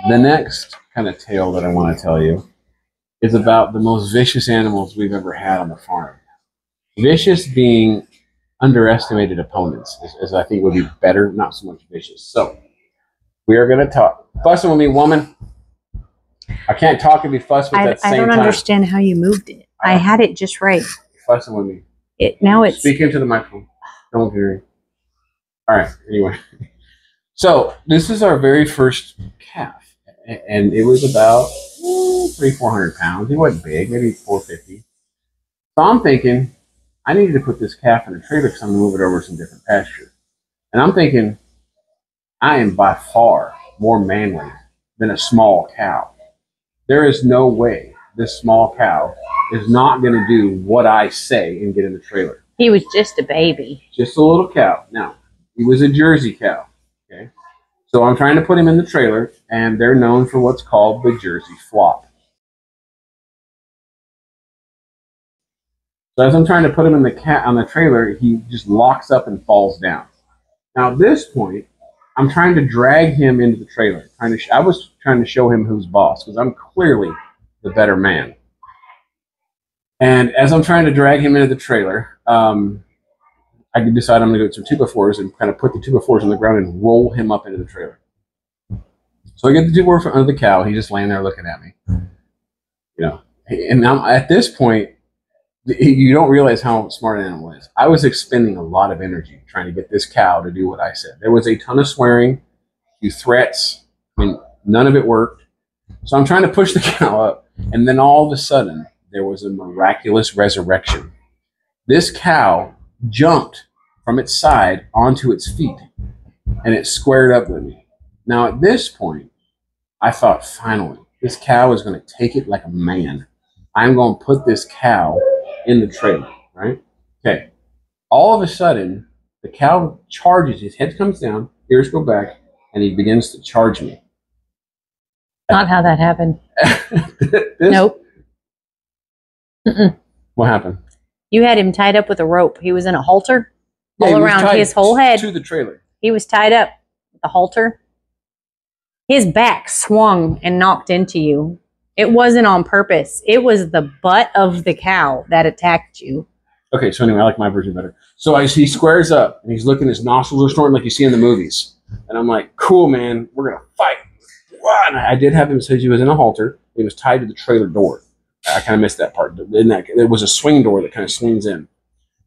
The next kind of tale that I want to tell you is about the most vicious animals we've ever had on the farm. Vicious being underestimated opponents, as I think would be better, not so much vicious. So we are going to talk. Fussing with me, woman. I can't talk and be fussed with at the same time. I don't understand how you moved it. I had it just right. Fussing with me. Now it's... Speak into the microphone. Don't hear you. All right. Anyway. So this is our very first calf. And it was about 300-400 pounds. He wasn't big, maybe 450. So I'm thinking, I needed to put this calf in a trailer because I'm going to move it over to some different pasture. And I'm thinking, I am by far more manly than a small cow. There is no way this small cow is not going to do what I say and get in the trailer. He was just a baby. Just a little cow. Now, he was a Jersey cow. Okay. So I'm trying to put him in the trailer, and they're known for what's called the Jersey flop. So as I'm trying to put him in on the trailer, he just locks up and falls down. Now at this point, I'm trying to drag him into the trailer. I was trying to show him who's boss, because I'm clearly the better man. And as I'm trying to drag him into the trailer, I decide I'm going to go to some 2x4s and kind of put the 2x4s on the ground and roll him up into the trailer. So I get the 2x4 under the cow. He's just laying there looking at me. You know, and now at this point, you don't realize how smart an animal is. I was expending a lot of energy trying to get this cow to do what I said. There was a ton of swearing, a few threats. I mean, none of it worked. So I'm trying to push the cow up, and then all of a sudden, there was a miraculous resurrection. This cow jumped from its side onto its feet, and it squared up with me. Now, at this point, I thought, finally, this cow is going to take it like a man. I'm going to put this cow in the trailer, right? Okay. All of a sudden, the cow charges. His head comes down, ears go back, and he begins to charge me. Not how that happened. Nope. What happened? You had him tied up with a rope. He was in a halter all around his whole head. To the trailer. He was tied up with a halter. His back swung and knocked into you. It wasn't on purpose. It was the butt of the cow that attacked you. Okay, so anyway, I like my version better. So he squares up, and he's looking, his nostrils are snorting like you see in the movies. And I'm like, cool, man, we're going to fight. And I did have him say he was in a halter. He was tied to the trailer door. I kind of missed that part. There was a swing door that kind of swings in.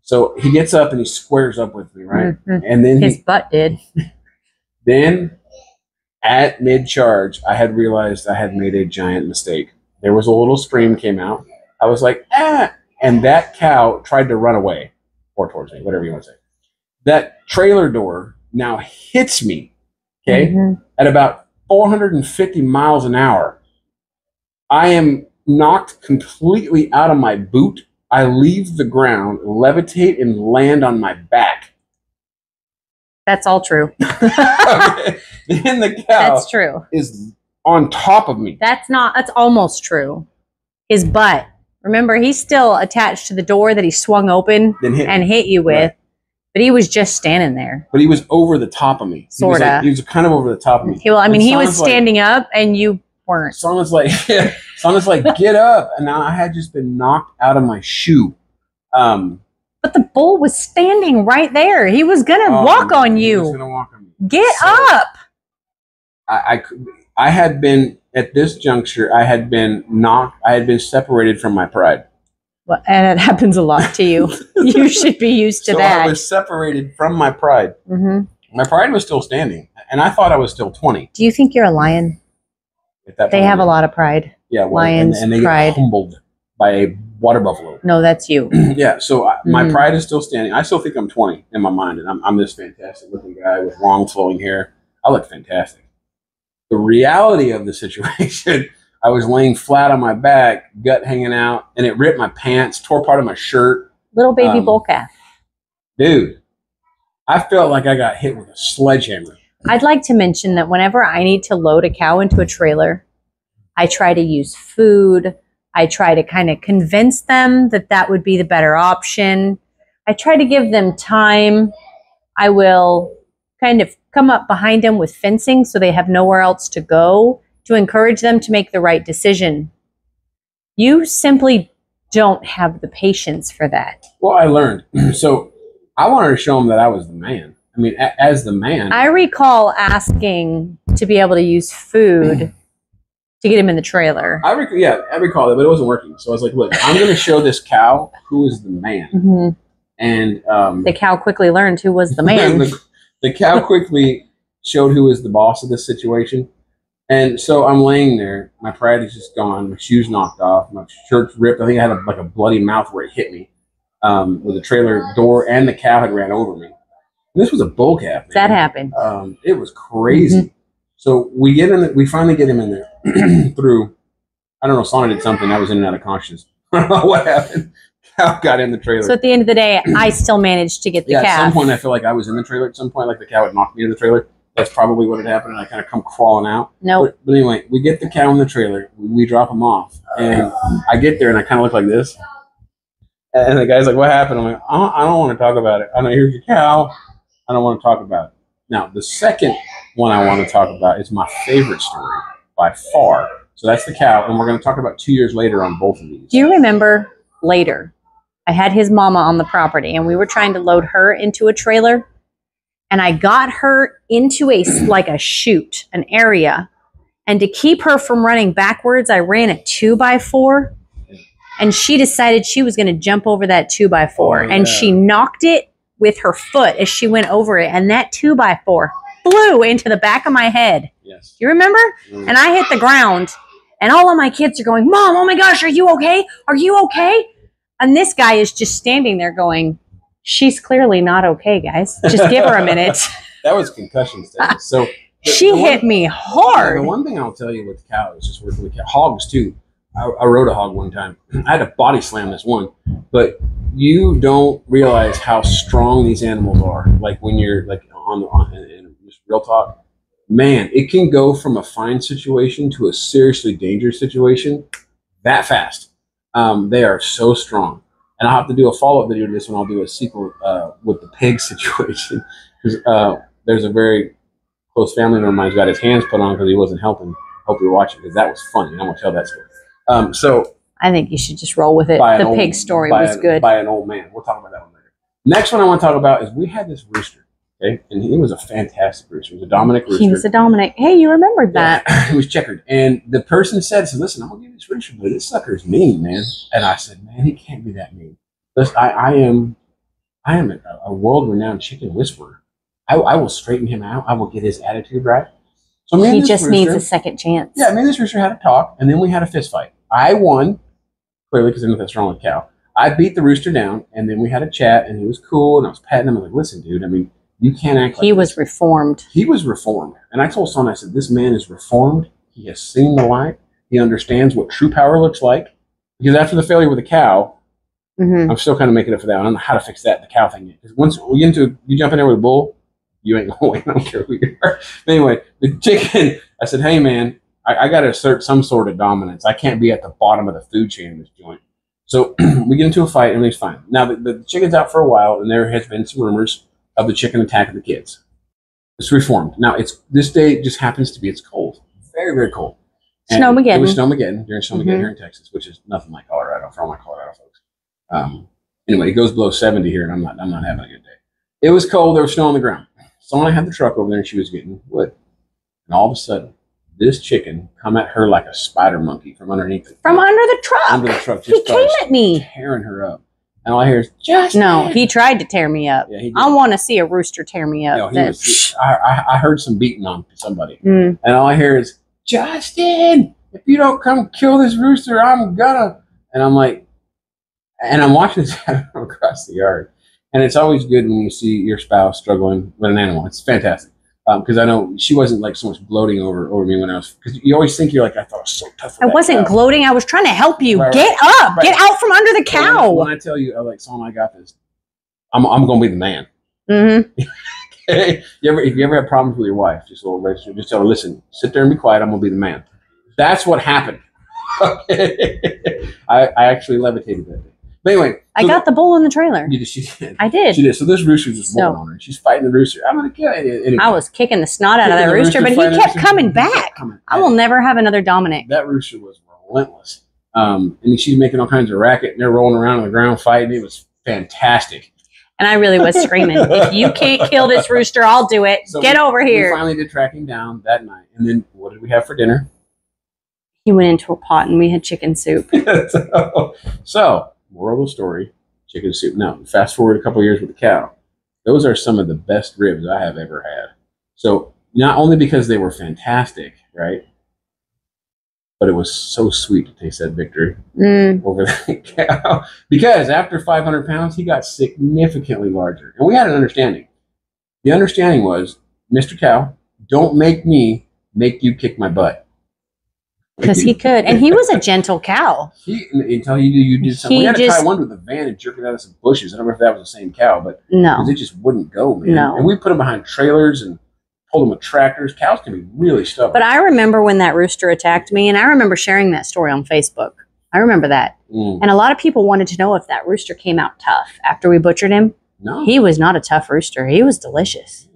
So he gets up, and he squares up with me, right? Mm-hmm. And then his butt did. Then... at mid-charge, I had realized I had made a giant mistake. There was a little scream came out. I was like, ah! And that cow tried to run away. Or towards me, whatever you want to say. That trailer door now hits me, okay, at about 450 miles an hour. I am knocked completely out of my boot. I leave the ground, levitate, and land on my back. That's all true. Okay. Then the cow That's true. is on top of me. That's almost true. His butt. Remember, he's still attached to the door that he swung open and hit you with. Right. But he was just standing there. But he was over the top of me. Sort of. He was kind of over the top of me. Well, I mean, he was standing up and you weren't. Sonna's like, get up. And now I had just been knocked out of my shoe. But the bull was standing right there. He was going to walk on you. He was going to walk on me. Get up. I had been, at this juncture, I had been separated from my pride. Well, and it happens a lot to you. You should be used to that. So I was separated from my pride. My pride was still standing, and I thought I was still 20. Do you think you're a lion? They have a lot of pride. Yeah, well, lions, and they pride. Get humbled by a water buffalo. No, that's you. Yeah, so my pride is still standing. I still think I'm 20 in my mind, and I'm this fantastic looking guy with long flowing hair. I look fantastic. The reality of the situation, I was laying flat on my back, gut hanging out, and it ripped my pants, tore part of my shirt. Little baby bull calf. Dude, I felt like I got hit with a sledgehammer. I'd like to mention that whenever I need to load a cow into a trailer, I try to use food. I try to kind of convince them that that would be the better option. I try to give them time. I will kind of come up behind them with fencing so they have nowhere else to go to encourage them to make the right decision. You simply don't have the patience for that. Well, I learned. So I wanted to show him that I was the man. I mean, as the man. I recall asking to be able to use food to get him in the trailer. I recall that, but it wasn't working. So I was like, look, I'm going to show this cow who is the man. Mm-hmm. And the cow quickly learned who was the man. the cow quickly showed who was the boss of this situation. And so I'm laying there. My pride is just gone. My shoes knocked off. My shirt's ripped. I think I had a bloody mouth where it hit me with the trailer door, and the cow had ran over me. And this was a bull calf, man. That happened. It was crazy. Mm-hmm. So we finally get him in there through, I don't know, Sonna did something. I was in and out of consciousness. I don't know what happened. Cow got in the trailer. So at the end of the day, I still managed to get the calf. At some point, I feel like I was in the trailer. At some point, like the cow had knocked me into the trailer. That's probably what had happened, and I kind of come crawling out. No. Nope. But anyway, we get the cow in the trailer. We drop him off, and I get there, and I kind of look like this. And the guy's like, "What happened?" I'm like, "I don't want to talk about it. I know here's your cow. I don't want to talk about it." Now, the second one I want to talk about is my favorite story by far. So that's the cow, and we're going to talk about 2 years later on both of these. Do you remember later? I had his mama on the property, and we were trying to load her into a trailer. And I got her into a chute, an area. And to keep her from running backwards, I ran a 2x4. And she decided she was going to jump over that 2x4. Oh, yeah. And she knocked it with her foot as she went over it. And that 2x4 flew into the back of my head. Yes. Do you remember? Mm. And I hit the ground. And all of my kids are going, "Mom, oh my gosh, are you okay? Are you okay?" And this guy is just standing there going, "She's clearly not okay, guys. Just give her a minute." That was concussion status. So she hit me hard. The one thing I'll tell you with cows, just working with hogs too. I rode a hog one time. I had to body slam this one, but you don't realize how strong these animals are. Like when you're like in just real talk, man, it can go from a fine situation to a seriously dangerous situation that fast. They are so strong. And I'll have to do a follow-up video to this one. I'll do a sequel with the pig situation. Because there's a very close family member of mine who got his hands put on because he wasn't helping. Hope you're watching, because that was funny. I'm going to tell that story. So I think you should just roll with it. The pig story was good. By an old man. We'll talk about that one later. Next one I want to talk about is we had this rooster. Okay, and he was a fantastic rooster. He was a Dominic rooster. He was a Dominic. Hey, you remembered that. Yeah, he was checkered. And the person said, "Listen, I'm going to give this rooster, but this sucker's mean, man." And I said, "Man, he can't be that mean. Listen, I am a world-renowned chicken whisperer. I will straighten him out. I will get his attitude right." So he just needs a second chance. Yeah, me and this rooster had a talk, and then we had a fist fight. I won, clearly, because there's nothing wrong with cow. I beat the rooster down, and then we had a chat, and he was cool, and I was patting him. I was like, "Listen, dude, I mean, you can't act like he was reformed." He was reformed. And I told Sonna, I said, "This man is reformed. He has seen the light. He understands what true power looks like." Because after the failure with the cow, I'm still kind of making up for that. I don't know how to fix that, the cow thing yet. Because once we get into, you jump in there with a bull, you ain't going to win. I don't care who you are. But anyway, the chicken, I said, "Hey, man, I got to assert some sort of dominance. I can't be at the bottom of the food chain in this joint." So we get into a fight, and everything's fine. Now, the chicken's out for a while, and there has been some rumors of the chicken attacking the kids. It's reformed. Now, this day just happens to be, it's cold. Very, very cold. Snowmageddon. It was Snowmageddon during Snowmageddon here in Texas, which is nothing like Colorado, for all my Colorado folks. Anyway, it goes below 70 here, and I'm not having a good day. It was cold. There was snow on the ground. Someone had the truck over there, and she was getting wood. And all of a sudden, this chicken come at her like a spider monkey from underneath it. From under the truck. Under the truck. He came at me. Tearing her up. And all I hear is, "Justin." No, he tried to tear me up. Yeah, I want to see a rooster tear me up. No, I heard some beating on somebody. And all I hear is, "Justin, if you don't come kill this rooster, I'm gonna." And I'm like, and I'm watching this happen across the yard. And it's always good when you see your spouse struggling with an animal. It's fantastic. Because I know she wasn't like so much gloating over me when I was, because you always think you're like, "I thought it was so tough." I wasn't gloating. I was trying to help you. Get up. Get out from under the cow. When I tell you, like, "Son, I got this," I'm going to be the man. Okay? If you ever have problems with your wife, just tell her, "Listen, sit there and be quiet. I'm going to be the man." That's what happened. Okay. I actually levitated that day. But anyway, I got the bull in the trailer. She did. I did. She did. So this rooster just rolling on her. She's fighting the rooster. I'm gonna kill it. I was kicking the snot out of that rooster, but he kept coming back. I will never have another Dominic. That rooster was relentless. And she's making all kinds of racket, and they're rolling around on the ground fighting. It was fantastic. And I really was screaming, if you can't kill this rooster, I'll do it. So Get over here. We finally did track him down that night. And then what did we have for dinner? He went into a pot and we had chicken soup. So, moral of the story, chicken soup. Now, fast forward a couple of years with the cow. Those are some of the best ribs I have ever had. So, not only because they were fantastic, right? But it was so sweet to taste that victory over that cow. Because after 500 pounds, he got significantly larger. And we had an understanding. The understanding was, Mr. Cow, don't make me make you kick my butt. Because he could. And he was a gentle cow. Until you did something. We had to tie one with a van and jerk it out of some bushes. I don't know if that was the same cow, but no, it just wouldn't go, man. No. And we put them behind trailers and pulled them with tractors. Cows can be really stubborn. But I remember when that rooster attacked me, and I remember sharing that story on Facebook. I remember that. And a lot of people wanted to know if that rooster came out tough after we butchered him. No. He was not a tough rooster. He was delicious.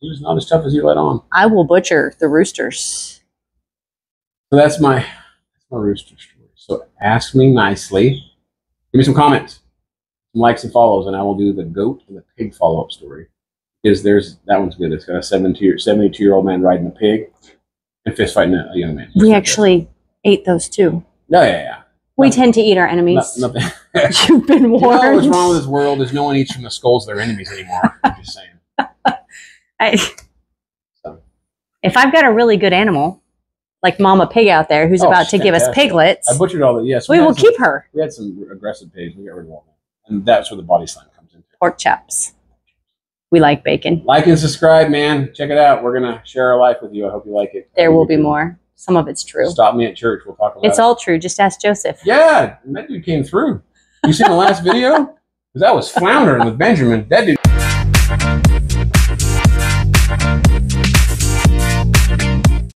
He was not as tough as he let on. I will butcher the roosters. So that's my rooster story. So ask me nicely. Give me some comments, some likes and follows, and I will do the goat and the pig follow-up story. Because that one's good. It's got a 72-year-old man riding a pig and fist fighting a young man. We actually ate those too. No, yeah. We tend to eat our enemies. Nothing. You've been warned. You know what's wrong with this world is no one eats from the skulls of their enemies anymore. I'm just saying. If I've got a really good animal, like Mama Pig out there, who's about to give us piglets, I butchered all the we will keep her. We had some aggressive pigs. We got rid of all that. And that's where the body slam comes into. Pork chops. We like bacon. Like and subscribe, man. Check it out. We're going to share our life with you. I hope you like it. There will be more. Some of it's true. Stop me at church. We'll talk about it. It's all true. Just ask Joseph. Yeah. That dude came through. You seen the last video? Because I was floundering with Benjamin. That dude.